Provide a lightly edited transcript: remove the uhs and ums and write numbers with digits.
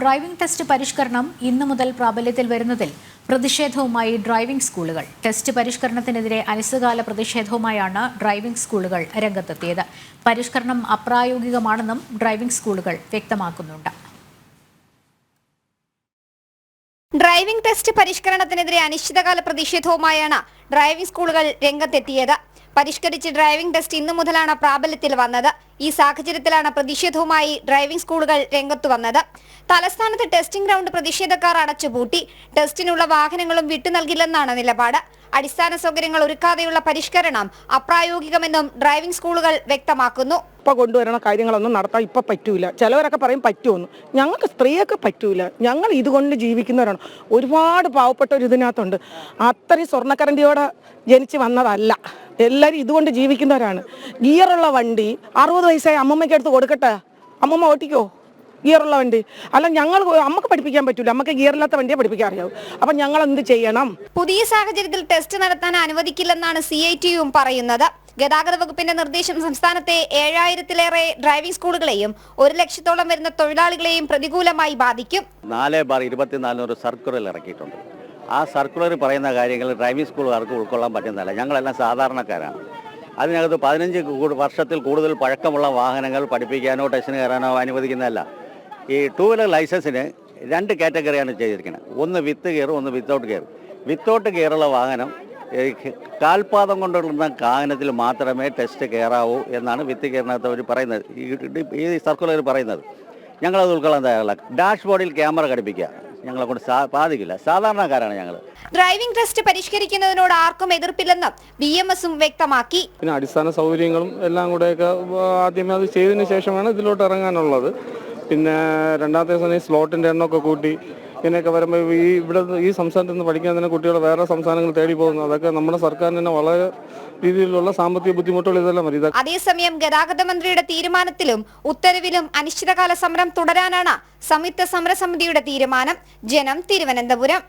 Driving test പരിഷ്കരണം ഇന്നു മുതൽ പ്രാബല്യത്തിൽ വരുന്നതിൽ പ്രതിഷേധവുമായി ഡ്രൈവിംഗ് സ്കൂളുകൾ. ടെസ്റ്റ് പരിഷ്കരണത്തിനെതിരെ അനിശ്ചിതകാല പ്രതിഷേധവുമായാണ് ഡ്രൈവിംഗ് സ്കൂളുകൾ രംഗത്തെത്തിയത്. പരിഷ്കരണം അപ്രായോഗികമാണെന്നും ഡ്രൈവിംഗ് സ്കൂളുകൾ വ്യക്തമാക്കുന്നുണ്ട്. ഡ്രൈവിംഗ് ടെസ്റ്റ് പരിഷ്കരണത്തിനെതിരെ അനിശ്ചിതകാല പ്രതിഷേധവുമായാണ് ഡ്രൈവിംഗ് സ്കൂളുകൾ രംഗത്തെത്തിയത്. പരിഷ്കരിച്ച ഡ്രൈവിംഗ് ടെസ്റ്റ് ഇന്നു മുതലാണ് പ്രാബല്യത്തിൽ വന്നത്. ഈ സാഹചര്യത്തിലാണ് പ്രതിഷേധവുമായി ഡ്രൈവിംഗ് സ്കൂളുകൾ രംഗത്തു വന്നത്. തലസ്ഥാനത്ത് ടെസ്റ്റിംഗ് ഗ്രൗണ്ട് പ്രതിഷേധക്കാർ അടച്ചുപൂട്ടി. ടെസ്റ്റിനുള്ള വാഹനങ്ങളും വിട്ടു നൽകില്ലെന്നാണ് നിലപാട്. അടിസ്ഥാന സൗകര്യങ്ങൾ ഒരുക്കാതെയുള്ള പരിഷ്കരണം അപ്രായോഗികമെന്നും ഡ്രൈവിംഗ് സ്കൂളുകൾ വ്യക്തമാക്കുന്നു. ഇപ്പൊ കൊണ്ടുവരണ കാര്യങ്ങളൊന്നും നടത്താൻ ഇപ്പൊ പറ്റൂല. ചിലവരൊക്കെ പറയും പറ്റുമെന്ന്. ഞങ്ങൾക്ക് സ്ത്രീയൊക്കെ പറ്റൂല. ഞങ്ങൾ ഇതുകൊണ്ട് ജീവിക്കുന്നവരാണ്. ഒരുപാട് പാവപ്പെട്ട ഇതിനകത്തുണ്ട്. അത്രയും സ്വർണ്ണക്കരണ്ടിയോടെ ജനിച്ച് വന്നതല്ല. എല്ലാവരും ഇതുകൊണ്ട് ജീവിക്കുന്നവരാണ്. ഗിയറുള്ള വണ്ടി 60 വയസ്സായ അമ്മമ്മയ്ക്ക് എടുത്ത് കൊടുക്കട്ടെ. അമ്മമ്മ ഓട്ടിക്കോ ഗിയറുള്ള വണ്ടി? അല്ല, ഞങ്ങൾ അമ്മക്ക് പഠിപ്പിക്കാൻ പറ്റൂല. നമുക്ക് ഗിയറില്ലാത്ത വണ്ടിയെ പഠിപ്പിക്കാൻ അറിയാവും. അപ്പൊ ഞങ്ങൾ എന്ത് ചെയ്യണം? പുതിയ സാഹചര്യത്തിൽ ടെസ്റ്റ് നടത്താൻ അനുവദിക്കില്ലെന്നാണ് CITU പറയുന്നത്. ഗതാഗത വകുപ്പിന്റെ നിർദ്ദേശം സംസ്ഥാനത്തെ 7000-ലേറെ ഡ്രൈവിംഗ് സ്കൂളുകളെയും 1 ലക്ഷത്തോളം വരുന്ന തൊഴിലാളികളെയും പ്രതികൂലമായി ബാധിക്കും. 4/24 സർക്കുലർ ഇറക്കിയിട്ടുണ്ട്. ആ സർക്കുലർ പറയുന്ന കാര്യങ്ങൾ ഡ്രൈവിംഗ് സ്കൂളുകാർക്ക് ഉൾക്കൊള്ളാൻ പറ്റുന്നതല്ല. ഞങ്ങളെല്ലാം സാധാരണക്കാരാണ്. അതിനകത്ത് 15 വർഷത്തിൽ കൂടുതൽ പഴക്കമുള്ള വാഹനങ്ങൾ പഠിപ്പിക്കാനോ ടെസ്റ്റിന് കയറാനോ അനുവദിക്കുന്നതല്ല. ഈ 2 വീലർ ലൈസൻസിന് 2 കാറ്റഗറിയാണ് ചെയ്തിരിക്കുന്നത്. ഒന്ന് വിത്ത് ഗിയർ, ഒന്ന് വിത്തൗട്ട് ഗിയർ. വിത്തൗട്ട് ഗിയറുള്ള വാഹനം കാൽപാദം കൊണ്ടുള്ള വാഹനത്തിൽ മാത്രമേ ടെസ്റ്റ് കയറാവൂ എന്നാണ് വിത്ത് ഗിയറിനകത്ത് അവർ പറയുന്നത്, ഈ സർക്കുലർ പറയുന്നത്. ഞങ്ങളത് ഉൾക്കൊള്ളാൻ തയ്യാറല്ല. ഡാഷ്ബോർഡിൽ ക്യാമറ ഘടിപ്പിക്കുക ഞങ്ങളെ കൊണ്ട് സാധിക്കില്ല. സാധാരണക്കാരാണ് ഞങ്ങൾ. ഡ്രൈവിംഗ് ടെസ്റ്റ് പരിഷ്കരിക്കുന്നതിനോട് ആർക്കും എതിർപ്പില്ലെന്നും BMSും വ്യക്തമാക്കി. പിന്നെ അടിസ്ഥാന സൗകര്യങ്ങളും എല്ലാം കൂടെയൊക്കെ ആദ്യമേ അത് ചെയ്തതിന് ശേഷമാണ് ഇതിലോട്ട് ഇറങ്ങാനുള്ളത്. പിന്നെ രണ്ടാമത്തെ സ്ലോട്ടിന്റെ എണ്ണമൊക്കെ കൂട്ടി ഇങ്ങനെയൊക്കെ വരുമ്പോൾ ഈ സംസ്ഥാനത്ത് നിന്ന് പഠിക്കാൻ തന്നെ കുട്ടികൾ വേറെ സംസ്ഥാനങ്ങൾ തേടി പോകുന്നു. അതൊക്കെ നമ്മുടെ സർക്കാരിന് തന്നെ വളരെ രീതിയിലുള്ള സാമ്പത്തിക ബുദ്ധിമുട്ടുകൾ ഇതെല്ലാം വരും. അതേസമയം ഗതാഗത മന്ത്രിയുടെ തീരുമാനത്തിലും ഉത്തരവിലും അനിശ്ചിതകാല സമരം തുടരാനാണ് സംയുക്ത സമരസമിതിയുടെ തീരുമാനം. ജനം, തിരുവനന്തപുരം.